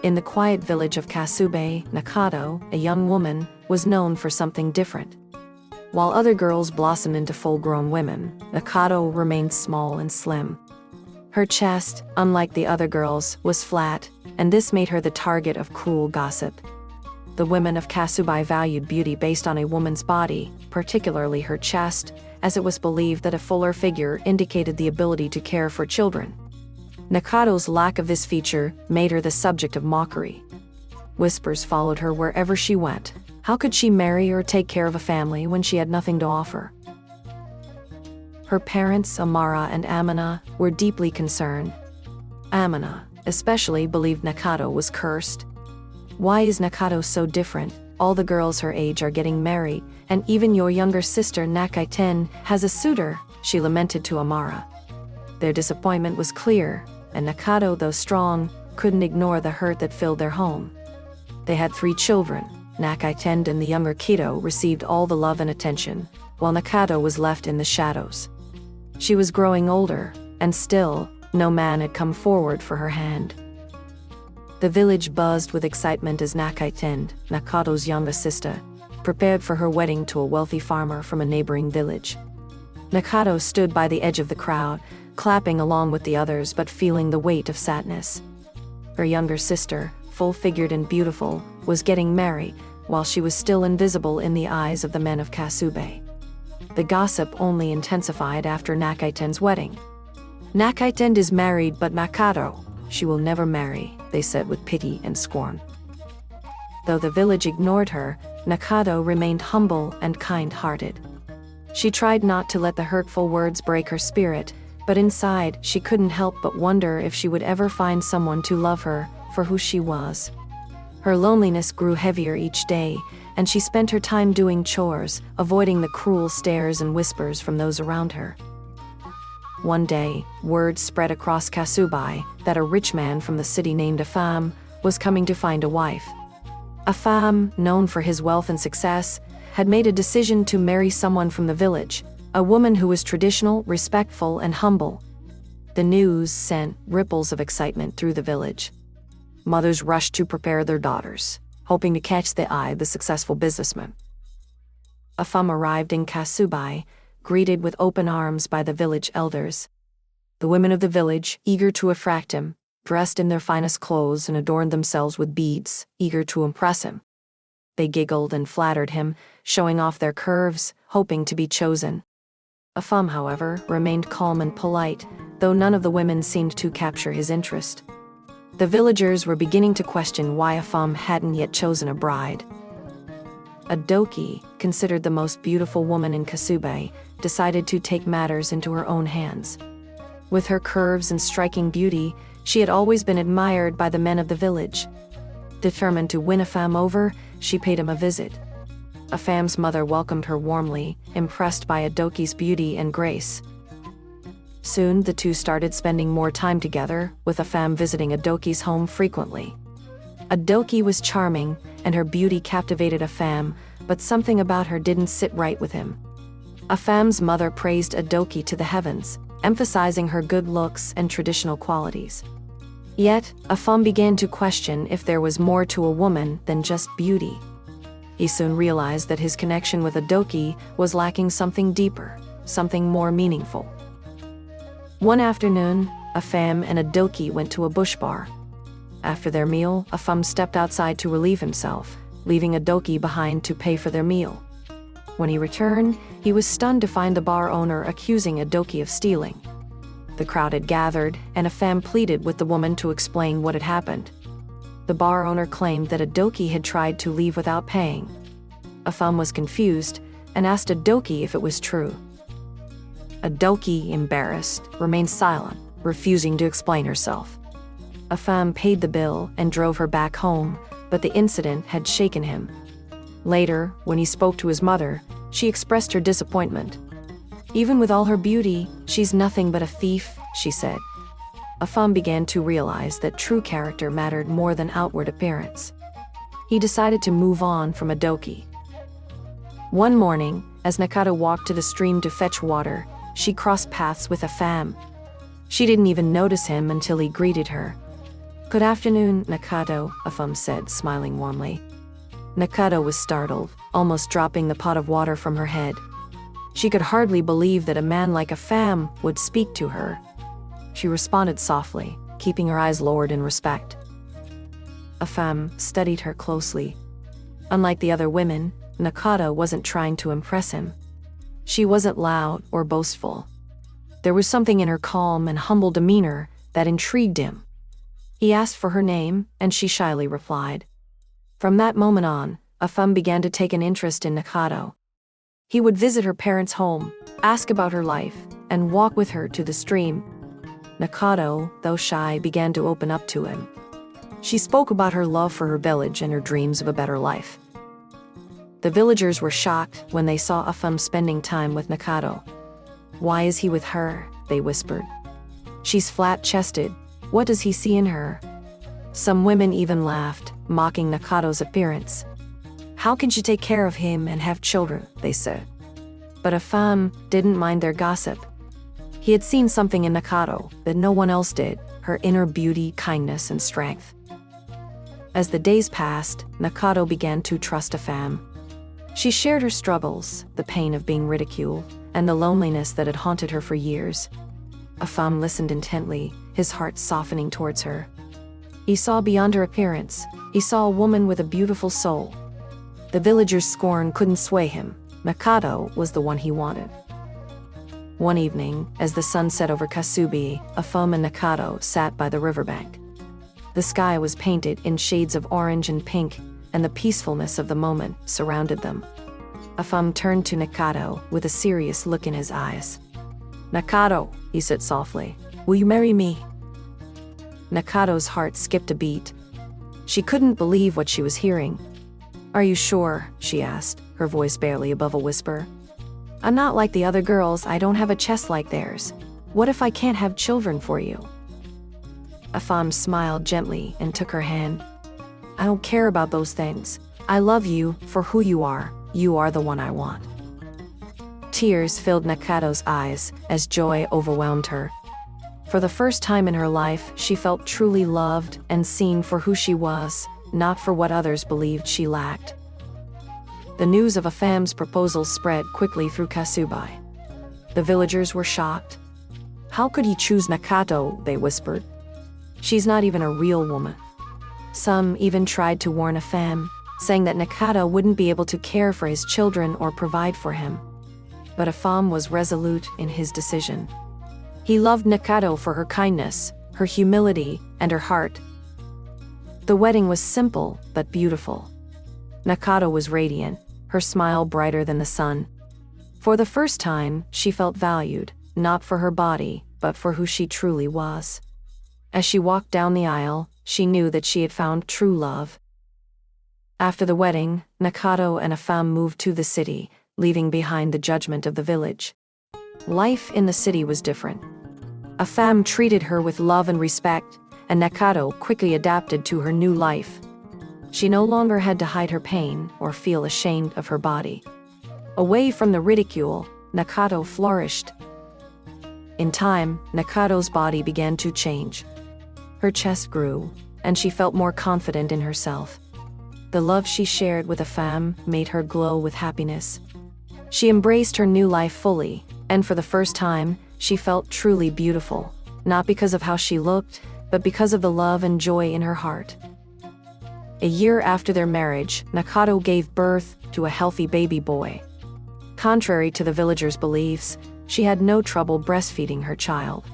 In the quiet village of Kasubi, Nakato, a young woman, was known for something different. While other girls blossomed into full-grown women, Nakato remained small and slim. Her chest, unlike the other girls, was flat, and this made her the target of cruel gossip. The women of Kasubi valued beauty based on a woman's body, particularly her chest, as it was believed that a fuller figure indicated the ability to care for children. Nakato's lack of this feature made her the subject of mockery. Whispers followed her wherever she went. How could she marry or take care of a family when she had nothing to offer? Her parents, Omara and Amina, were deeply concerned. Amina, especially, believed Nakato was cursed. Why is Nakato so different? All the girls her age are getting married, and even your younger sister Nakitende has a suitor, she lamented to Omara. Their disappointment was clear, and Nakato, though strong, couldn't ignore the hurt that filled their home. They had 3 children. Nakitende and the younger Kato received all the love and attention, while Nakato was left in the shadows. She was growing older, and still, no man had come forward for her hand. The village buzzed with excitement as Nakitende, Nakato's younger sister, prepared for her wedding to a wealthy farmer from a neighboring village. Nakato stood by the edge of the crowd, clapping along with the others but feeling the weight of sadness. Her younger sister, full-figured and beautiful, was getting married, while she was still invisible in the eyes of the men of Kasubi. The gossip only intensified after Nakitende's wedding. Nakitende is married, but Nakato, she will never marry, they said with pity and scorn. Though the village ignored her, Nakato remained humble and kind-hearted. She tried not to let the hurtful words break her spirit, but inside she couldn't help but wonder if she would ever find someone to love her for who she was. Her loneliness grew heavier each day, and she spent her time doing chores, avoiding the cruel stares and whispers from those around her. One day, word spread across Kasubi that a rich man from the city named Afam was coming to find a wife. Afam, known for his wealth and success, had made a decision to marry someone from the village, a woman who was traditional, respectful, and humble. The news sent ripples of excitement through the village. Mothers rushed to prepare their daughters, hoping to catch the eye of the successful businessman. Afam arrived in Kasubi, greeted with open arms by the village elders. The women of the village, eager to attract him, dressed in their finest clothes and adorned themselves with beads, eager to impress him. They giggled and flattered him, showing off their curves, hoping to be chosen. Afam, however, remained calm and polite, though none of the women seemed to capture his interest. The villagers were beginning to question why Afam hadn't yet chosen a bride. Adoki, considered the most beautiful woman in Kasubi, decided to take matters into her own hands. With her curves and striking beauty, she had always been admired by the men of the village. Determined to win Afam over, she paid him a visit. Afam's mother welcomed her warmly, impressed by Adoki's beauty and grace. Soon the two started spending more time together, with Afam visiting Adoki's home frequently. Adoki was charming, and her beauty captivated Afam, but something about her didn't sit right with him. Afam's mother praised Adoki to the heavens, emphasizing her good looks and traditional qualities. Yet, Afam began to question if there was more to a woman than just beauty. He soon realized that his connection with Adoki was lacking something deeper, something more meaningful. One afternoon, Afam and Adoki went to a bush bar. After their meal, Afam stepped outside to relieve himself, leaving Adoki behind to pay for their meal. When he returned, he was stunned to find the bar owner accusing Adoki of stealing. The crowd had gathered, and Afam pleaded with the woman to explain what had happened. The bar owner claimed that Adoki had tried to leave without paying. Afam was confused and asked Adoki if it was true. Adoki, embarrassed, remained silent, refusing to explain herself. Afam paid the bill and drove her back home, but the incident had shaken him. Later, when he spoke to his mother, she expressed her disappointment. "Even with all her beauty, she's nothing but a thief," she said. Afam began to realize that true character mattered more than outward appearance. He decided to move on from Adoki. One morning, as Nakato walked to the stream to fetch water, she crossed paths with Afam. She didn't even notice him until he greeted her. "Good afternoon, Nakato," a femme said, smiling warmly. Nakato was startled, almost dropping the pot of water from her head. She could hardly believe that a man like a femme would speak to her. She responded softly, keeping her eyes lowered in respect. A femme studied her closely. Unlike the other women, Nakato wasn't trying to impress him. She wasn't loud or boastful. There was something in her calm and humble demeanor that intrigued him. He asked for her name, and she shyly replied. From that moment on, a femme began to take an interest in Nakato. He would visit her parents' home, ask about her life, and walk with her to the stream. Nakato, though shy, began to open up to him. She spoke about her love for her village and her dreams of a better life. The villagers were shocked when they saw a femme spending time with Nakato. "Why is he with her?" they whispered. "She's flat-chested. What does he see in her?" Some women even laughed, mocking Nakato's appearance. "How can she take care of him and have children?" they said. But a femme didn't mind their gossip. He had seen something in Nakato that no one else did, her inner beauty, kindness, and strength. As the days passed, Nakato began to trust a femme. She shared her struggles, the pain of being ridiculed, and the loneliness that had haunted her for years. A femme listened intently, his heart softening towards her. He saw beyond her appearance. He saw a woman with a beautiful soul. The villagers' scorn couldn't sway him. Nakato was the one he wanted. One evening, as the sun set over Kasubi, a femme and Nakato sat by the riverbank. The sky was painted in shades of orange and pink, and the peacefulness of the moment surrounded them. A femme turned to Nakato with a serious look in his eyes. "Nakato," he said softly, "will you marry me?" Nakato's heart skipped a beat. She couldn't believe what she was hearing. "Are you sure?" she asked, her voice barely above a whisper. "I'm not like the other girls. I don't have a chest like theirs. What if I can't have children for you?" A femme smiled gently and took her hand. "I don't care about those things. I love you for who you are. You are the one I want." Tears filled Nakato's eyes as joy overwhelmed her. For the first time in her life, she felt truly loved and seen for who she was, not for what others believed she lacked. The news of a femme's proposal spread quickly through Kasubi. The villagers were shocked. "How could he choose Nakato?" they whispered. "She's not even a real woman." Some even tried to warn a femme, saying that Nakato wouldn't be able to care for his children or provide for him. But a femme was resolute in his decision. He loved Nakato for her kindness, her humility, and her heart. The wedding was simple but beautiful. Nakato was radiant, her smile brighter than the sun. For the first time, she felt valued, not for her body, but for who she truly was. As she walked down the aisle, she knew that she had found true love. After the wedding, Nakato and a femme moved to the city, leaving behind the judgment of the village. Life in the city was different. A femme treated her with love and respect, and Nakato quickly adapted to her new life. She no longer had to hide her pain or feel ashamed of her body. Away from the ridicule, Nakato flourished. In time, Nakato's body began to change. Her chest grew, and she felt more confident in herself. The love she shared with a femme made her glow with happiness. She embraced her new life fully, and for the first time, she felt truly beautiful, not because of how she looked, but because of the love and joy in her heart. A year after their marriage, Nakato gave birth to a healthy baby boy. Contrary to the villagers' beliefs, she had no trouble breastfeeding her child.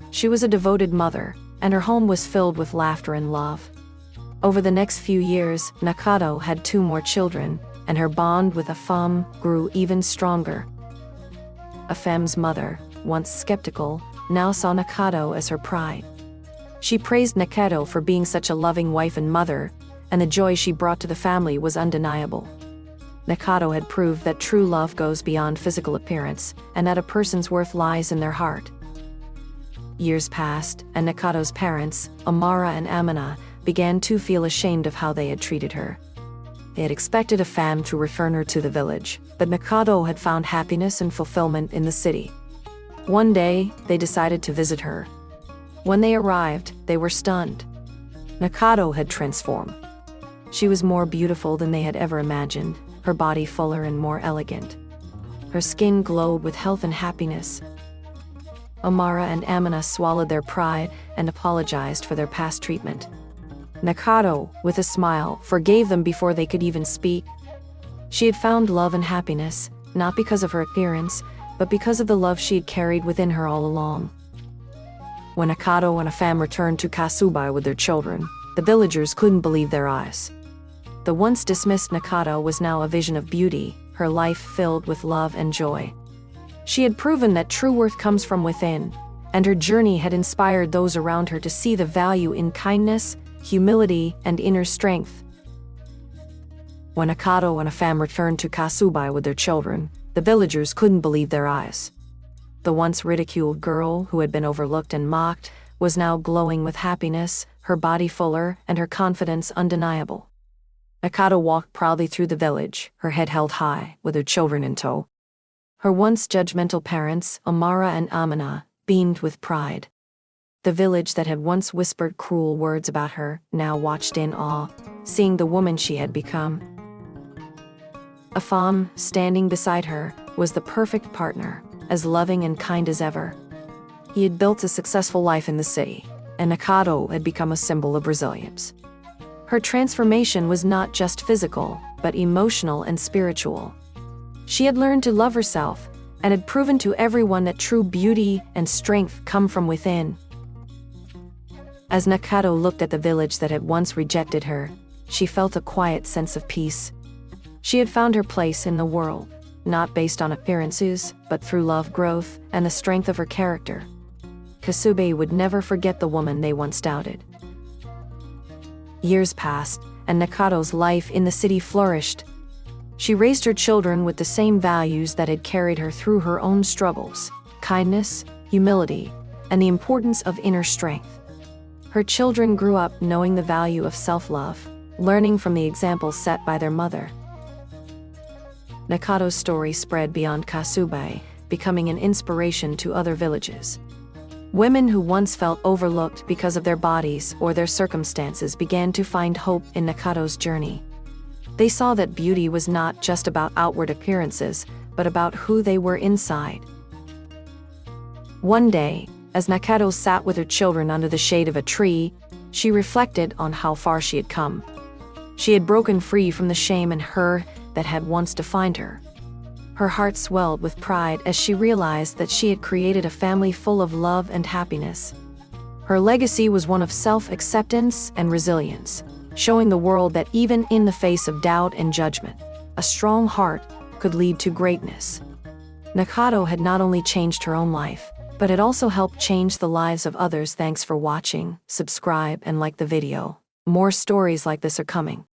She was a devoted mother, and her home was filled with laughter and love. Over the next few years, Nakato had 2 more children, and her bond with a femme grew even stronger. A femme's mother, once skeptical, now saw Nakato as her pride. She praised Nakato for being such a loving wife and mother, and the joy she brought to the family was undeniable. Nakato had proved that true love goes beyond physical appearance, and that a person's worth lies in their heart. Years passed, and Nakato's parents, Omara and Amina, began to feel ashamed of how they had treated her. They had expected a femme to return her to the village, but Nakato had found happiness and fulfillment in the city. One day, they decided to visit her. When they arrived, they were stunned. Nakato had transformed. She was more beautiful than they had ever imagined, her body fuller and more elegant. Her skin glowed with health and happiness. Omara and Amina swallowed their pride and apologized for their past treatment. Nakato, with a smile, forgave them before they could even speak. She had found love and happiness, not because of her appearance, but because of the love she had carried within her all along. When Nakato and Afam returned to Kasubi with their children, the villagers couldn't believe their eyes. The once dismissed Nakato was now a vision of beauty, her life filled with love and joy. She had proven that true worth comes from within, and her journey had inspired those around her to see the value in kindness, humility, and inner strength. When Nakato and Afam returned to Kasubi with their children, the villagers couldn't believe their eyes. The once ridiculed girl, who had been overlooked and mocked, was now glowing with happiness, her body fuller and her confidence undeniable. Nakato walked proudly through the village, her head held high, with her children in tow. Her once judgmental parents, Omara and Amina, beamed with pride. The village that had once whispered cruel words about her now watched in awe, seeing the woman she had become. Afam, standing beside her, was the perfect partner, as loving and kind as ever. He had built a successful life in the city, and Nakato had become a symbol of resilience. Her transformation was not just physical, but emotional and spiritual. She had learned to love herself, and had proven to everyone that true beauty and strength come from within. As Nakato looked at the village that had once rejected her, she felt a quiet sense of peace. She had found her place in the world, not based on appearances, but through love, growth, and the strength of her character. Kasubi would never forget the woman they once doubted. Years passed, and Nakato's life in the city flourished. She raised her children with the same values that had carried her through her own struggles: kindness, humility, and the importance of inner strength. Her children grew up knowing the value of self-love, learning from the examples set by their mother. Nakato's story spread beyond Kasubi, becoming an inspiration to other villages. Women who once felt overlooked because of their bodies or their circumstances began to find hope in Nakato's journey. They saw that beauty was not just about outward appearances, but about who they were inside. One day, as Nakato sat with her children under the shade of a tree, she reflected on how far she had come. She had broken free from the shame and hurt that had once defined her. Her heart swelled with pride as she realized that she had created a family full of love and happiness. Her legacy was one of self-acceptance and resilience, showing the world that even in the face of doubt and judgment, a strong heart could lead to greatness. Nakato had not only changed her own life, but had also helped change the lives of others. Thanks for watching, subscribe and like the video. More stories like this are coming.